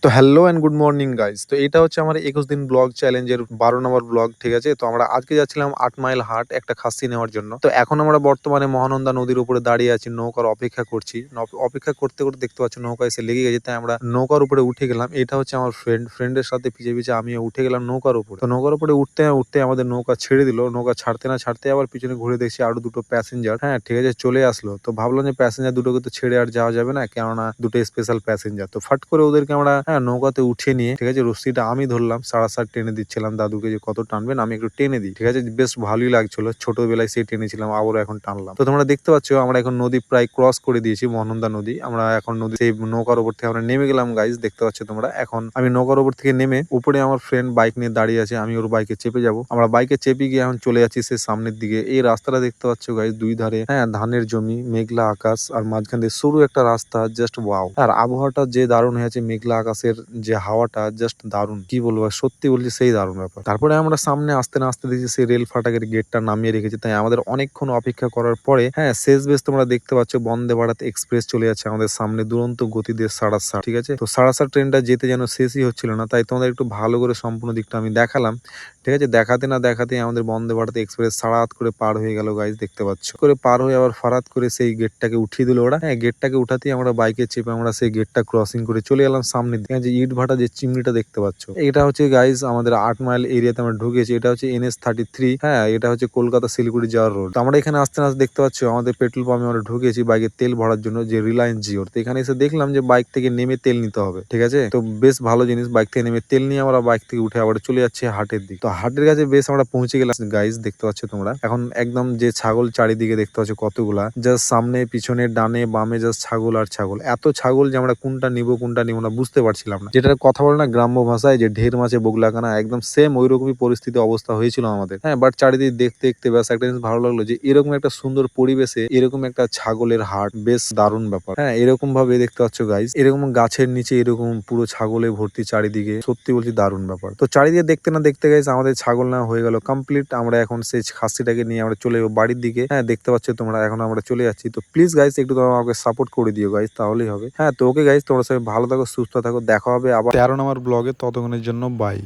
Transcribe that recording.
তো hello and good morning guys. তো এটা হচ্ছে আমার ২১ দিন ব্লগ চ্যালেঞ্জের ১২ নম্বর ব্লগ, ঠিক আছে? তো আমরা আজকে যাচ্ছিলাম ৮ মাইল হাট একটা খাসি নেওয়ার জন্য। তো এখন আমরা বর্তমানে মহানন্দা নদীর উপরে দাঁড়িয়ে আছি, নৌকার অপেক্ষা করছি। অপেক্ষা করতে, করতে দেখতে পাচ্ছি নৌকা এসে লেগে গেছে, তাই আমরা নৌকার উপরে উঠে গেলাম। এটা হচ্ছে আমার ফ্রেন্ডের সাথে পিছে, পিছে আমিও উঠে গেলাম নৌকার উপরে। তো নৌকার উপরে উঠতে, উঠতে আমাদের নৌকা ছেড়ে দিল। নৌকা ছাড়তে না ছাড়তে আবার পিছনে ঘুরে দেখছি আরো দুটো প্যাসেঞ্জার, হ্যাঁ ঠিক আছে, চলে আসলো। তো ভাবলাম যে প্যাসেঞ্জার দুটোকে তো ছেড়ে আর যাওয়া যাবে না, কেননা দুটো স্পেশাল প্যাসেঞ্জার। তো ফাট করে ওদেরকে আমরা নৌকাতে উঠিয়ে নিয়ে, ঠিক আছে, রশ্মিটা আমি ধরলাম, সাড়ে টেনে দিচ্ছিলাম দাদুকে যে কত টানবেন, আমি একটু টেনে দিই, ঠিক আছে। বেশ ভালোই লাগছিল, ছোটবেলায় সেই টেনেছিলাম, আবারও এখন টানলাম। তো তোমরা দেখতে পাচ্ছ আমরা এখন নদী প্রায় ক্রস করে দিয়েছি, মহানন্দা নদী। আমরা এখন নদী সেই নৌকার উপর থেকে আমরা নেমে গেলাম গাইজ, দেখতে পাচ্ছ তোমরা। এখন আমি নৌকার উপর থেকে নেমে উপরে আমার ফ্রেন্ড বাইক নিয়ে দাঁড়িয়ে আছে, আমি ওর বাইকে চেপে যাব। আমরা বাইকে চেপে গিয়ে এখন চলে যাচ্ছি সে সামনের দিকে। এই রাস্তাটা দেখতে পাচ্ছ গাইজ, দুই ধারে ধানের জমি, মেঘলা আকাশ, আর মাঝখান দিয়ে সরু একটা রাস্তা, জাস্ট ওয়াও। আর আবহাওয়াটা যে দারুণ হয়েছে, মেঘলা আকাশের যে হাওয়াটা জাস্ট দারুণ, কি বলবো, সত্যি বলছি সেই দারুণ ব্যাপার। তারপরে আমরা সামনে আসতে না আসতে দেখছি সেই রেল ফাটাকের গেটটা নামিয়ে রেখেছে, তাই আমাদের অনেকক্ষণ অপেক্ষা করার পরে শেষ বেশ তোমরা দেখতে পাচ্ছ বন্দে ভারত এক্সপ্রেস চলে যাচ্ছে আমাদের সামনে দুরন্ত গতিতে সাড়াসাড়, ঠিক আছে। তো সাড়াসাড় ট্রেনটা যেতে যেন শেষই হচ্ছিল না, তাই তোমাদের একটু ভালো করে সম্পূর্ণ দিকটা আমি দেখালাম, ঠিক আছে। দেখাতে না দেখাতে আমাদের বন্দে ভারত এক্সপ্রেস সাড়াত করে পার হয়ে গেল গাইজ, দেখতে পাচ্ছ। করে পার হয়ে আবার ফারাত করে সেই গেটটাকে উঠিয়ে দিল ওরা। গেটটাকে উঠাতেই আমরা বাইকে চেপে আমরা সেই গেটটা ক্রসিং করে চলে গেলাম সামনের দিকে। যে ইট ভাটা যে চিমনিটা দেখতে পাচ্ছ, এটা হচ্ছে গাইজ আমাদের ৮ মাইল এরিয়াতে আমরা ঢুকেছি। এটা হচ্ছে NH-33, এটা হচ্ছে কলকাতা শিলিগুড়ি যাওয়ার রোড। তো আমরা এখানে আসতে না আসতে দেখতে পাচ্ছ আমাদের পেট্রোল পাম্পে আমরা ঢুকেছি বাইকে তেল ভরার জন্য, যে রিলায়েন্স জিওর। তো এখানে এসে দেখলাম যে বাইক থেকে নেমে তেল নিতে হবে, ঠিক আছে। তো বেশ ভালো জিনিস, বাইক থেকে নেমে তেল নিয়ে আমরা বাইক থেকে উঠে আবার চলে যাচ্ছে হাটের দিক। তো হাটের কাছে বেশ আমরা পৌঁছে গেলাম গাইজ, দেখতে পাচ্ছ তোমরা। এখন একদম যে ছাগল চারিদিকে দেখতে পাচ্ছ কতগুলা, জাস্ট সামনে পিছনে ডানে বামে জাস্ট ছাগল আর ছাগল, এত ছাগল যে আমরা কোনটা নিবো কোনটা নিবো না বুঝতে পারছিলাম না। যেটার কথা বলে না গ্রাম্য ভাষায় যে ঢের মাছে বগলাকানা, একদম সেম ওইরকমই পরিস্থিতি অবস্থা হয়েছিল আমাদের। বাট চারিদিকে দেখতে দেখতে ব্যাস একটা জিনিস ভালো লাগলো যে এরকম একটা সুন্দর পরিবেশে এরকম একটা ছাগলের হাট, বেশ দারুণ ব্যাপার। এরকম ভাবে দেখতে পাচ্ছ গাইজ, এরকম গাছের নিচে এরকম পুরো ছাগলে ভর্তি চারিদিকে, সত্যি বলছি দারুণ ব্যাপার। তো চারিদিকে দেখতে না দেখতে গাইজ আমাদের ছাগল না হয়ে গেল কমপ্লিট। আমরা এখন সেই খাসিটাকে নিয়ে আমরা চলে যাবো বাড়ির দিকে। দেখতে পাচ্ছ তোমরা, এখন আমরা চলে যাচ্ছি। তো প্লিজ গাইজ একটু তোমরা আমাকে সাপোর্ট করে দিও গাইজ, তাহলেই হবে। তো ওকে গাইজ, তোমরা সবাই ভালো থাকো, সুস্থ থাকো, দেখা হবে আবার 13 নম্বর ব্লগে। ততক্ষণের জন্য বাই।